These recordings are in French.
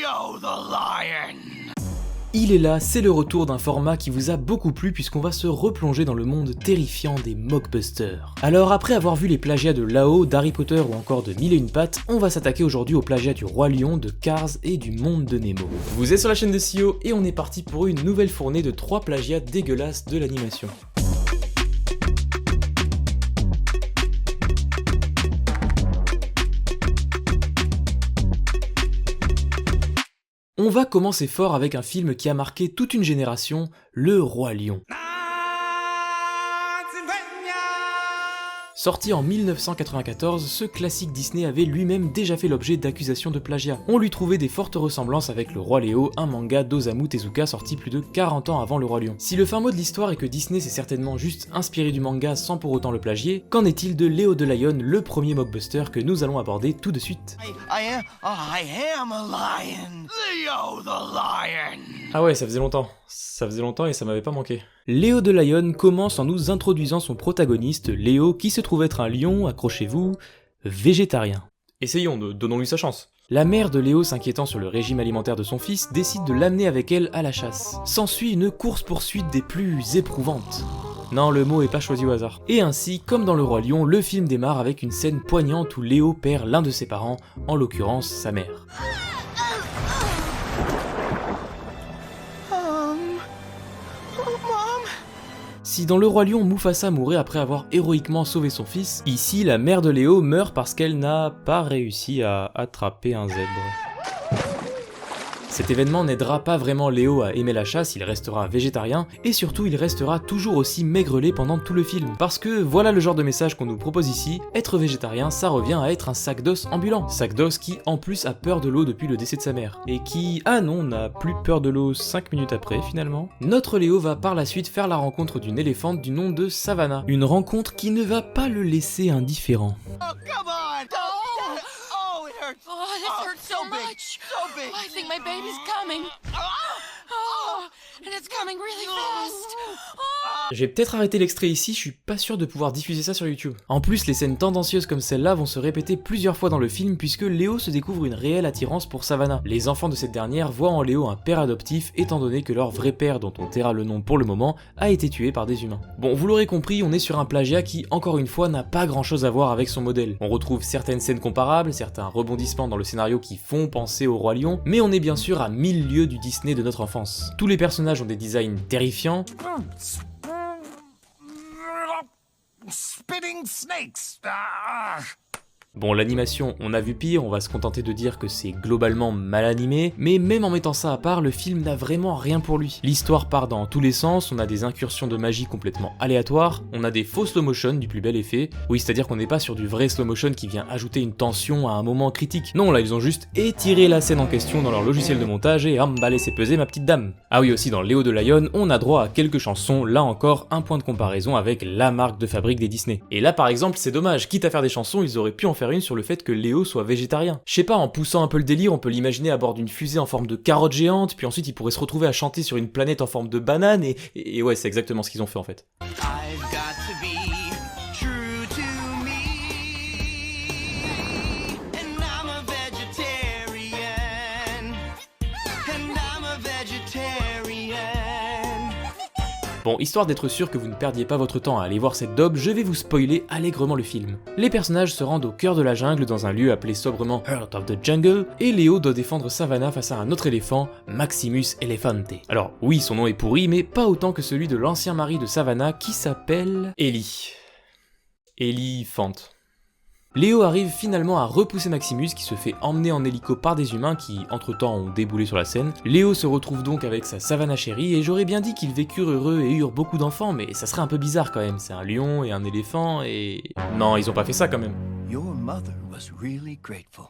Leo the Lion. Il est là, c'est le retour d'un format qui vous a beaucoup plu puisqu'on va se replonger dans le monde terrifiant des mockbusters. Alors après avoir vu les plagiats de Lao, d'Harry Potter ou encore de Mille et une pattes, on va s'attaquer aujourd'hui aux plagiats du Roi Lion, de Cars et du Monde de Nemo. Vous êtes sur la chaîne de CEO et on est parti pour une nouvelle fournée de 3 plagiats dégueulasses de l'animation. On va commencer fort avec un film qui a marqué toute une génération, Le Roi Lion. Sorti en 1994, ce classique Disney avait lui-même déjà fait l'objet d'accusations de plagiat. On lui trouvait des fortes ressemblances avec Le Roi Léo, un manga d'Osamu Tezuka sorti plus de 40 ans avant Le Roi Lion. Si le fin mot de l'histoire est que Disney s'est certainement juste inspiré du manga sans pour autant le plagier, qu'en est-il de Leo the Lion, le premier mockbuster que nous allons aborder tout de suite? I am a lion. Leo the Lion. Ah ouais, ça faisait longtemps et ça m'avait pas manqué. Leo the Lion commence en nous introduisant son protagoniste, Léo, qui se trouve être un lion, accrochez-vous, végétarien. Essayons, donnons-lui sa chance. La mère de Léo, s'inquiétant sur le régime alimentaire de son fils, décide de l'amener avec elle à la chasse. S'ensuit une course-poursuite des plus éprouvantes. Non, le mot est pas choisi au hasard. Et ainsi, comme dans Le Roi Lion, le film démarre avec une scène poignante où Léo perd l'un de ses parents, en l'occurrence sa mère. Si dans Le Roi Lion, Mufasa mourait après avoir héroïquement sauvé son fils, ici la mère de Léo meurt parce qu'elle n'a pas réussi à attraper un zèbre. Cet événement n'aidera pas vraiment Léo à aimer la chasse, il restera végétarien, et surtout il restera toujours aussi maigrelet pendant tout le film. Parce que voilà le genre de message qu'on nous propose ici, être végétarien ça revient à être un sac d'os ambulant. Sac d'os qui en plus a peur de l'eau depuis le décès de sa mère. Et qui, ah non, n'a plus peur de l'eau 5 minutes après finalement. Notre Léo va par la suite faire la rencontre d'une éléphante du nom de Savannah. Une rencontre qui ne va pas le laisser indifférent. Oh, come on. Oh, it hurts. Oh, this hurts so much. So big. I think my baby's coming. Oh, and it's coming really fast. Oh. J'ai peut-être arrêté l'extrait ici, je suis pas sûr de pouvoir diffuser ça sur YouTube. En plus, les scènes tendancieuses comme celle-là vont se répéter plusieurs fois dans le film puisque Léo se découvre une réelle attirance pour Savannah. Les enfants de cette dernière voient en Léo un père adoptif étant donné que leur vrai père, dont on taira le nom pour le moment, a été tué par des humains. Bon, vous l'aurez compris, on est sur un plagiat qui, encore une fois, n'a pas grand-chose à voir avec son modèle. On retrouve certaines scènes comparables, certains rebondissements dans le scénario qui font penser au Roi Lion, mais on est bien sûr à 1000 lieues du Disney de notre enfance. Tous les personnages ont des designs terrifiants, Spitting snakes. bon, l'animation, on a vu pire, on va se contenter de dire que c'est globalement mal animé, mais même en mettant ça à part, le film n'a vraiment rien pour lui. L'histoire part dans tous les sens, on a des incursions de magie complètement aléatoires, on a des faux slow motion du plus bel effet, oui, c'est-à-dire qu'on n'est pas sur du vrai slow motion qui vient ajouter une tension à un moment critique. Non, là, ils ont juste étiré la scène en question dans leur logiciel de montage et emballé c'est pesé ma petite dame. Ah oui, aussi dans Leo the Lion, on a droit à quelques chansons, là encore, un point de comparaison avec la marque de fabrique des Disney. Et là, par exemple, c'est dommage, quitte à faire des chansons, ils auraient pu en faire une sur le fait que Léo soit végétarien. Je sais pas, en poussant un peu le délire, on peut l'imaginer à bord d'une fusée en forme de carotte géante, puis ensuite il pourrait se retrouver à chanter sur une planète en forme de banane, et ouais, c'est exactement ce qu'ils ont fait en fait. I've got to be true to me, and I'm a vegetarian, and I'm a vegetarian. Bon, histoire d'être sûr que vous ne perdiez pas votre temps à aller voir cette daube, je vais vous spoiler allègrement le film. Les personnages se rendent au cœur de la jungle dans un lieu appelé sobrement Heart of the Jungle, et Léo doit défendre Savannah face à un autre éléphant, Maximus Elefante. Alors oui, son nom est pourri, mais pas autant que celui de l'ancien mari de Savannah qui s'appelle Ellie. Elefante. Léo arrive finalement à repousser Maximus qui se fait emmener en hélico par des humains qui entre-temps ont déboulé sur la scène. Léo se retrouve donc avec sa Savannah chérie et j'aurais bien dit qu'ils vécurent heureux et eurent beaucoup d'enfants, mais ça serait un peu bizarre quand même, c'est un lion et un éléphant et... Non, ils ont pas fait ça quand même. Your mother was really grateful.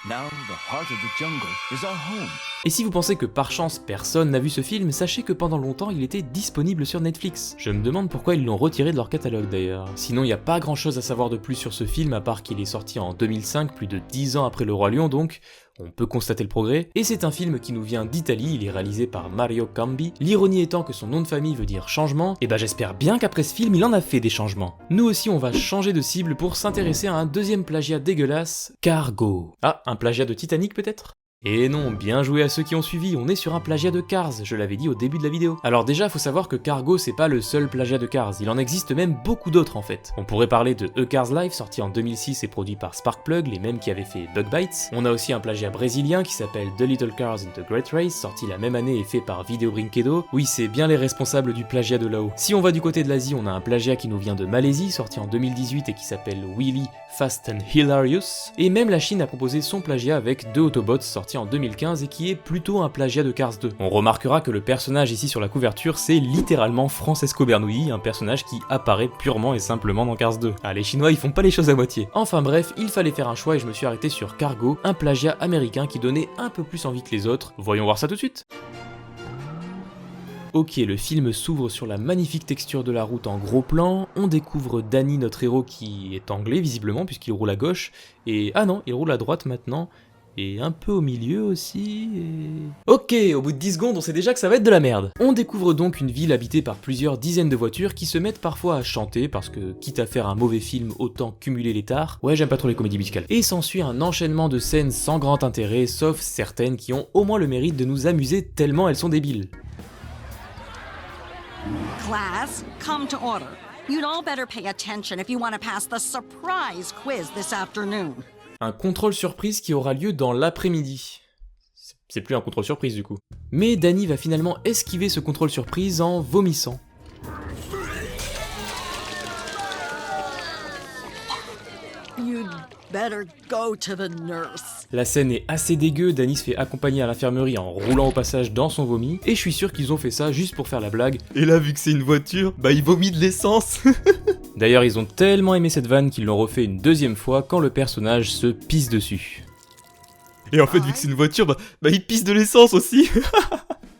Now the heart of the jungle is our home. Et si vous pensez que par chance personne n'a vu ce film, sachez que pendant longtemps il était disponible sur Netflix. Je me demande pourquoi ils l'ont retiré de leur catalogue d'ailleurs. Sinon il n'y a pas grand chose à savoir de plus sur ce film à part qu'il est sorti en 2005, plus de 10 ans après Le Roi Lion donc, on peut constater le progrès, et c'est un film qui nous vient d'Italie, il est réalisé par Mario Cambi, l'ironie étant que son nom de famille veut dire changement, et bah j'espère bien qu'après ce film il en a fait des changements. Nous aussi on va changer de cible pour s'intéresser à un deuxième plagiat dégueulasse, Cargo. Ah, un plagiat de Titanic peut-être ? Et non, bien joué à ceux qui ont suivi, on est sur un plagiat de Cars, je l'avais dit au début de la vidéo. Alors déjà, faut savoir que Cargo c'est pas le seul plagiat de Cars, il en existe même beaucoup d'autres en fait. On pourrait parler de A Cars Life, sorti en 2006 et produit par Sparkplug, les mêmes qui avaient fait Bug Bites. On a aussi un plagiat brésilien qui s'appelle The Little Cars in the Great Race, sorti la même année et fait par Video Brinquedo. Oui, c'est bien les responsables du plagiat de là-haut. Si on va du côté de l'Asie, on a un plagiat qui nous vient de Malaisie, sorti en 2018 et qui s'appelle Wheelie Fast and Hilarious. Et même la Chine a proposé son plagiat avec deux Autobots, sorti en 2015 et qui est plutôt un plagiat de Cars 2. On remarquera que le personnage ici sur la couverture, c'est littéralement Francesco Bernoulli, un personnage qui apparaît purement et simplement dans Cars 2. Ah, les Chinois, ils font pas les choses à moitié. Enfin bref, il fallait faire un choix et je me suis arrêté sur Cargo, un plagiat américain qui donnait un peu plus envie que les autres. Voyons voir ça tout de suite. Ok, le film s'ouvre sur la magnifique texture de la route en gros plan, on découvre Danny, notre héros, qui est anglais visiblement puisqu'il roule à gauche, et ah non, il roule à droite maintenant, et un peu au milieu aussi, et... Ok, au bout de 10 secondes, on sait déjà que ça va être de la merde. On découvre donc une ville habitée par plusieurs dizaines de voitures qui se mettent parfois à chanter, parce que quitte à faire un mauvais film, autant cumuler les tares. Ouais, j'aime pas trop les comédies musicales. Et s'ensuit un enchaînement de scènes sans grand intérêt, sauf certaines qui ont au moins le mérite de nous amuser tellement elles sont débiles. Class, come to order. You'd all better pay attention if you want to pass the surprise quiz this afternoon. Un contrôle surprise qui aura lieu dans l'après-midi. C'est plus un contrôle surprise du coup. Mais Danny va finalement esquiver ce contrôle surprise en vomissant. You'd better go to the nurse. La scène est assez dégueu, Danny se fait accompagner à l'infirmerie en roulant au passage dans son vomi, et je suis sûr qu'ils ont fait ça juste pour faire la blague. Et là, vu que c'est une voiture, bah il vomit de l'essence. D'ailleurs, ils ont tellement aimé cette vanne qu'ils l'ont refait une deuxième fois quand le personnage se pisse dessus. Et en fait, vu que c'est une voiture, bah il pisse de l'essence aussi.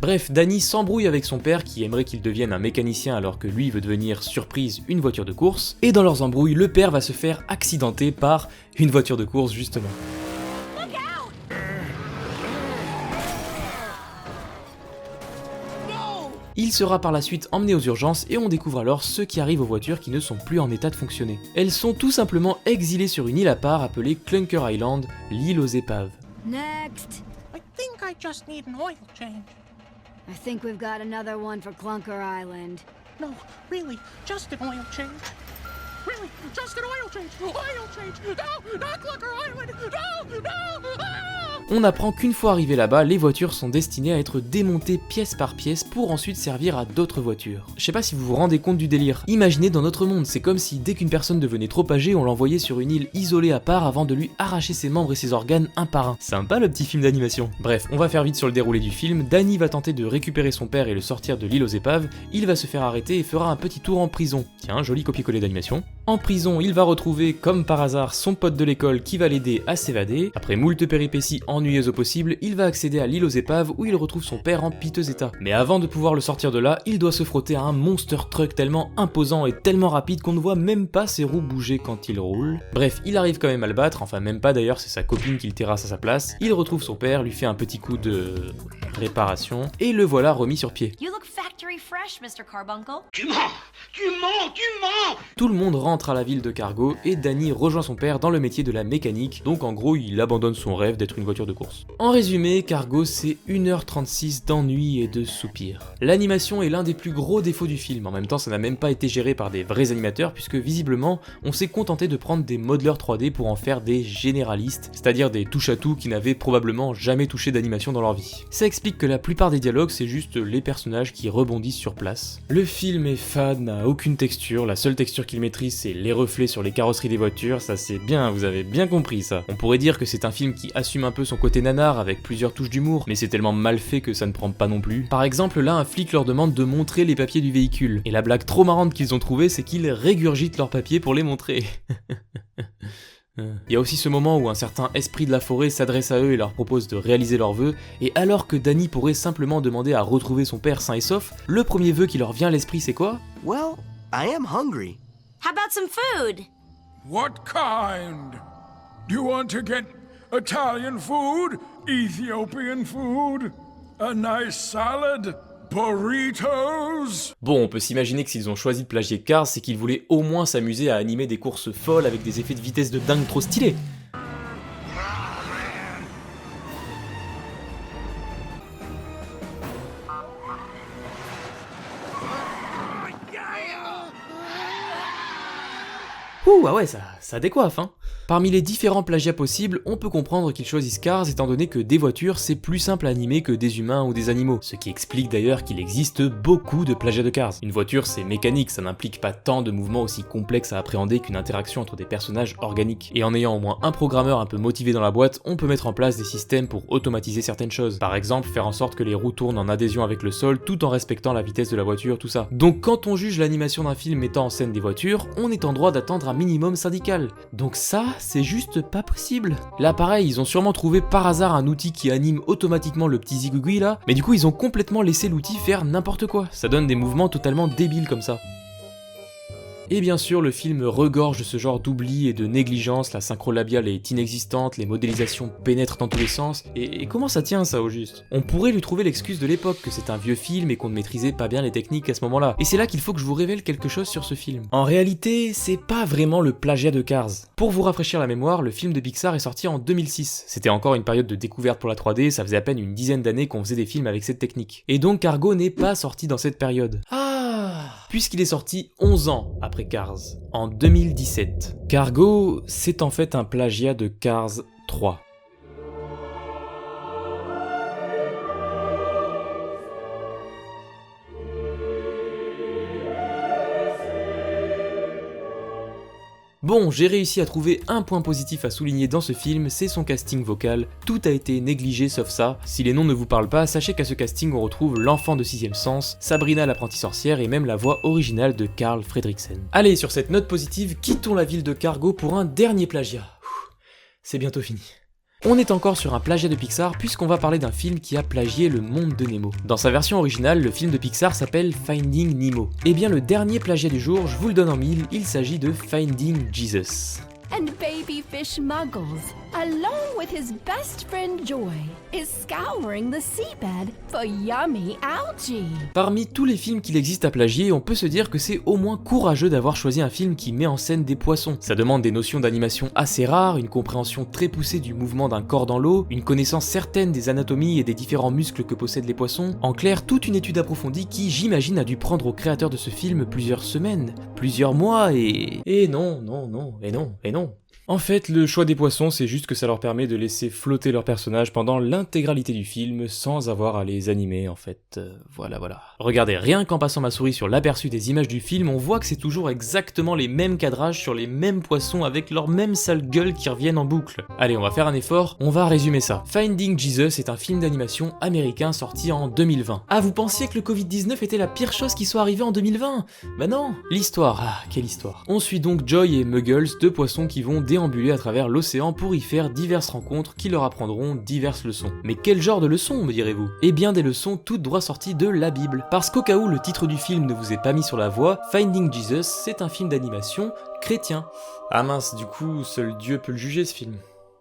Bref, Danny s'embrouille avec son père qui aimerait qu'il devienne un mécanicien alors que lui veut devenir, surprise, une voiture de course. Et dans leurs embrouilles, le père va se faire accidenter par une voiture de course justement. Il sera par la suite emmené aux urgences et on découvre alors ce qui arrive aux voitures qui ne sont plus en état de fonctionner. Elles sont tout simplement exilées sur une île à part appelée Clunker Island, l'île aux épaves. Next. I think I just need an oil change. I think we've got another one for Clunker Island. No, really, just an oil change. Really, just an oil change. Oil change. No, not Clunker Island. No, no. Ah! On apprend qu'une fois arrivé là-bas, les voitures sont destinées à être démontées pièce par pièce pour ensuite servir à d'autres voitures. Je sais pas si vous vous rendez compte du délire. Imaginez dans notre monde, c'est comme si dès qu'une personne devenait trop âgée, on l'envoyait sur une île isolée à part avant de lui arracher ses membres et ses organes un par un. Sympa le petit film d'animation. Bref, on va faire vite sur le déroulé du film. Danny va tenter de récupérer son père et le sortir de l'île aux épaves. Il va se faire arrêter et fera un petit tour en prison. Tiens, joli copier-coller d'animation. En prison, il va retrouver, comme par hasard, son pote de l'école qui va l'aider à s'évader. Après moult péripéties ennuyeuses au possible, il va accéder à l'île aux épaves où il retrouve son père en piteux état. Mais avant de pouvoir le sortir de là, il doit se frotter à un monster truck tellement imposant et tellement rapide qu'on ne voit même pas ses roues bouger quand il roule. Bref, il arrive quand même à le battre, enfin même pas d'ailleurs, c'est sa copine qui le terrasse à sa place. Il retrouve son père, lui fait un petit coup de réparation, et le voilà remis sur pied. You look factory fresh, Mr. Carbuncle. Tu mens! Tu mens! Tu mens! Tout le monde rentre à la ville de Cargo et Danny rejoint son père dans le métier de la mécanique, donc en gros il abandonne son rêve d'être une voiture de course. En résumé, Cargo c'est 1h36 d'ennui et de soupirs. L'animation est l'un des plus gros défauts du film, en même temps ça n'a même pas été géré par des vrais animateurs puisque visiblement on s'est contenté de prendre des modeleurs 3D pour en faire des généralistes, c'est-à-dire des touche-à-tout qui n'avaient probablement jamais touché d'animation dans leur vie. Ça explique que la plupart des dialogues c'est juste les personnages qui rebondissent sur place. Le film est fade, n'a aucune texture, la seule texture qu'il maîtrise c'est les reflets sur les carrosseries des voitures, ça c'est bien, vous avez bien compris ça. On pourrait dire que c'est un film qui assume un peu son côté nanar avec plusieurs touches d'humour, mais c'est tellement mal fait que ça ne prend pas non plus. Par exemple là un flic leur demande de montrer les papiers du véhicule, et la blague trop marrante qu'ils ont trouvée c'est qu'ils régurgitent leurs papiers pour les montrer. Il y a aussi ce moment où un certain esprit de la forêt s'adresse à eux et leur propose de réaliser leurs vœux, et alors que Danny pourrait simplement demander à retrouver son père sain et sauf, le premier vœu qui leur vient à l'esprit c'est quoi? Well, I am hungry. How about some food? What kind? Do you want to get Italian food? Ethiopian food? A nice salad? Burritos? Bon, on peut s'imaginer que s'ils ont choisi de plagier Cars, c'est qu'ils voulaient au moins s'amuser à animer des courses folles avec des effets de vitesse de dingue trop stylés. Ouh, ah ouais, ça décoiffe, hein. Parmi les différents plagiats possibles, on peut comprendre qu'ils choisissent Cars étant donné que des voitures c'est plus simple à animer que des humains ou des animaux, ce qui explique d'ailleurs qu'il existe beaucoup de plagiats de Cars. Une voiture c'est mécanique, ça n'implique pas tant de mouvements aussi complexes à appréhender qu'une interaction entre des personnages organiques. Et en ayant au moins un programmeur un peu motivé dans la boîte, on peut mettre en place des systèmes pour automatiser certaines choses. Par exemple, faire en sorte que les roues tournent en adhésion avec le sol tout en respectant la vitesse de la voiture, tout ça. Donc quand on juge l'animation d'un film mettant en scène des voitures, on est en droit d'attendre un minimum syndical. Donc ça, c'est juste pas possible. Là pareil, ils ont sûrement trouvé par hasard un outil qui anime automatiquement le petit zigouigui là, mais du coup ils ont complètement laissé l'outil faire n'importe quoi. Ça donne des mouvements totalement débiles comme ça. Et bien sûr, le film regorge de ce genre d'oubli et de négligence, la synchro labiale est inexistante, les modélisations pénètrent dans tous les sens, et comment ça tient ça au juste? On pourrait lui trouver l'excuse de l'époque, que c'est un vieux film et qu'on ne maîtrisait pas bien les techniques à ce moment-là. Et c'est là qu'il faut que je vous révèle quelque chose sur ce film. En réalité, c'est pas vraiment le plagiat de Cars. Pour vous rafraîchir la mémoire, le film de Pixar est sorti en 2006. C'était encore une période de découverte pour la 3D, ça faisait à peine une dizaine d'années qu'on faisait des films avec cette technique. Et donc Cargo n'est pas sorti dans cette période. Puisqu'il est sorti 11 ans après Cars, en 2017. Cargo, c'est en fait un plagiat de Cars 3. Bon, j'ai réussi à trouver un point positif à souligner dans ce film, c'est son casting vocal. Tout a été négligé sauf ça. Si les noms ne vous parlent pas, sachez qu'à ce casting on retrouve l'enfant de 6ème sens, Sabrina l'apprentie sorcière et même la voix originale de Carl Fredricksen. Allez, sur cette note positive, quittons la ville de Cargo pour un dernier plagiat. C'est bientôt fini. On est encore sur un plagiat de Pixar puisqu'on va parler d'un film qui a plagié le monde de Nemo. Dans sa version originale, le film de Pixar s'appelle Finding Nemo. Et bien le dernier plagiat du jour, je vous le donne en mille, il s'agit de Finding Jesus. And baby fish Muggles, along with his best friend Joy, is scouring the seabed for yummy algae. Parmi tous les films qu'il existe à plagier, on peut se dire que c'est au moins courageux d'avoir choisi un film qui met en scène des poissons. Ça demande des notions d'animation assez rares, une compréhension très poussée du mouvement d'un corps dans l'eau, une connaissance certaine des anatomies et des différents muscles que possèdent les poissons. En clair, toute une étude approfondie qui, j'imagine, a dû prendre au créateur de ce film plusieurs semaines, plusieurs mois et non. En fait, le choix des poissons, c'est juste que ça leur permet de laisser flotter leurs personnages pendant l'intégralité du film sans avoir à les animer, en fait. Voilà. Regardez, rien qu'en passant ma souris sur l'aperçu des images du film, on voit que c'est toujours exactement les mêmes cadrages sur les mêmes poissons avec leurs mêmes sales gueules qui reviennent en boucle. Allez, on va faire un effort, on va résumer ça. Finding Jesus est un film d'animation américain sorti en 2020. Ah, vous pensiez que le Covid-19 était la pire chose qui soit arrivée en 2020? Bah non. L'histoire, quelle histoire. On suit donc Joy et Muggles, deux poissons qui vont déambuler à travers l'océan pour y faire diverses rencontres qui leur apprendront diverses leçons. Mais quel genre de leçons, me direz-vous? Eh bien des leçons toutes droit sorties de la Bible. Parce qu'au cas où le titre du film ne vous est pas mis sur la voie, Finding Jesus, c'est un film d'animation chrétien. Ah mince, du coup, seul Dieu peut le juger ce film.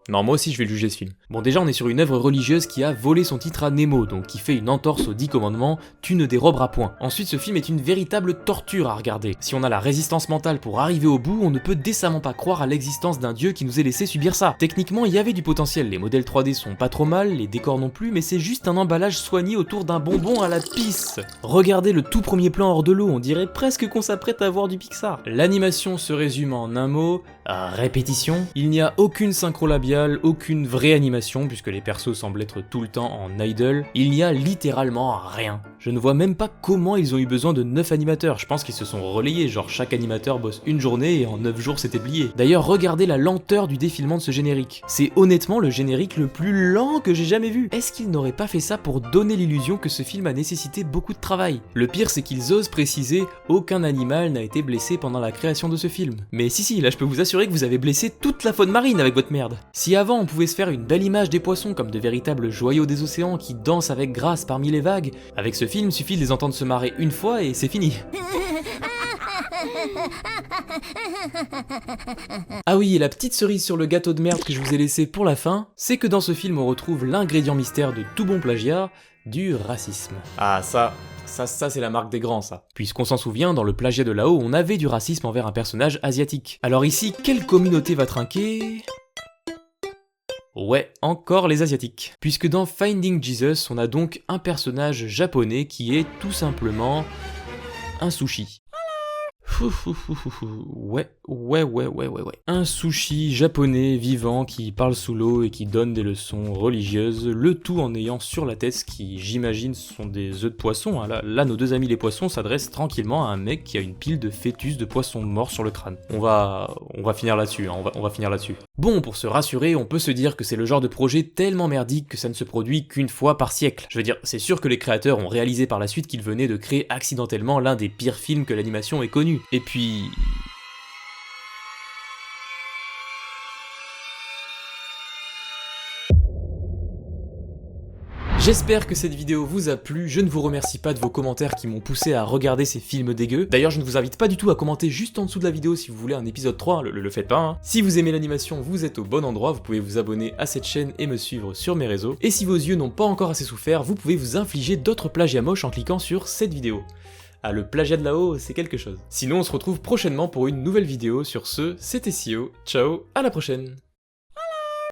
Non, moi aussi je vais le juger ce film. Bon, déjà on est sur une œuvre religieuse qui a volé son titre à Nemo, donc qui fait une entorse aux 10 commandements, tu ne déroberas point. Ensuite, ce film est une véritable torture à regarder. Si on a la résistance mentale pour arriver au bout, on ne peut décemment pas croire à l'existence d'un dieu qui nous ait laissé subir ça. Techniquement, il y avait du potentiel, les modèles 3D sont pas trop mal, les décors non plus, mais c'est juste un emballage soigné autour d'un bonbon à la pisse. Regardez le tout premier plan hors de l'eau, on dirait presque qu'on s'apprête à voir du Pixar. L'animation se résume en un mot, répétition. Il n'y a aucune synchro labiale, aucune vraie animation, puisque les persos semblent être tout le temps en idle. Il n'y a littéralement rien. Je ne vois même pas comment ils ont eu besoin de 9 animateurs, je pense qu'ils se sont relayés, genre chaque animateur bosse une journée et en 9 jours c'était plié. D'ailleurs, regardez la lenteur du défilement de ce générique. C'est honnêtement le générique le plus lent que j'ai jamais vu. Est-ce qu'ils n'auraient pas fait ça pour donner l'illusion que ce film a nécessité beaucoup de travail? Le pire, c'est qu'ils osent préciser « aucun animal n'a été blessé pendant la création de ce film ». Mais si, là je peux vous assurer que vous avez blessé toute la faune marine avec votre merde. Si avant on pouvait se faire une belle image des poissons comme de véritables joyaux des océans qui dansent avec grâce parmi les vagues, avec ce film suffit de les entendre se marrer une fois et c'est fini. Ah oui, et la petite cerise sur le gâteau de merde que je vous ai laissé pour la fin, c'est que dans ce film on retrouve l'ingrédient mystère de tout bon plagiat, du racisme. Ah ça c'est la marque des grands, ça. Puisqu'on s'en souvient, dans le plagiat de là-haut, on avait du racisme envers un personnage asiatique. Alors ici, quelle communauté va trinquer? Ouais, encore les asiatiques. Puisque dans Finding Jesus, on a donc un personnage japonais qui est tout simplement un sushi. Ouais. Un sushi japonais vivant qui parle sous l'eau et qui donne des leçons religieuses, le tout en ayant sur la tête ce qui, j'imagine, sont des œufs de poisson. Là, nos deux amis les poissons s'adressent tranquillement à un mec qui a une pile de fœtus de poissons morts sur le crâne. On va finir là-dessus, hein, on va finir là-dessus. Bon, pour se rassurer, on peut se dire que c'est le genre de projet tellement merdique que ça ne se produit qu'une fois par siècle. Je veux dire, c'est sûr que les créateurs ont réalisé par la suite qu'ils venaient de créer accidentellement l'un des pires films que l'animation ait connu. Et puis... J'espère que cette vidéo vous a plu, je ne vous remercie pas de vos commentaires qui m'ont poussé à regarder ces films dégueux. D'ailleurs, je ne vous invite pas du tout à commenter juste en dessous de la vidéo si vous voulez un épisode 3, le faites pas, hein. Si vous aimez l'animation, vous êtes au bon endroit, vous pouvez vous abonner à cette chaîne et me suivre sur mes réseaux. Et si vos yeux n'ont pas encore assez souffert, vous pouvez vous infliger d'autres plagiats moches en cliquant sur cette vidéo. Ah, le plagiat de là-haut, c'est quelque chose. Sinon, on se retrouve prochainement pour une nouvelle vidéo. Sur ce, c'était Sio, ciao, à la prochaine.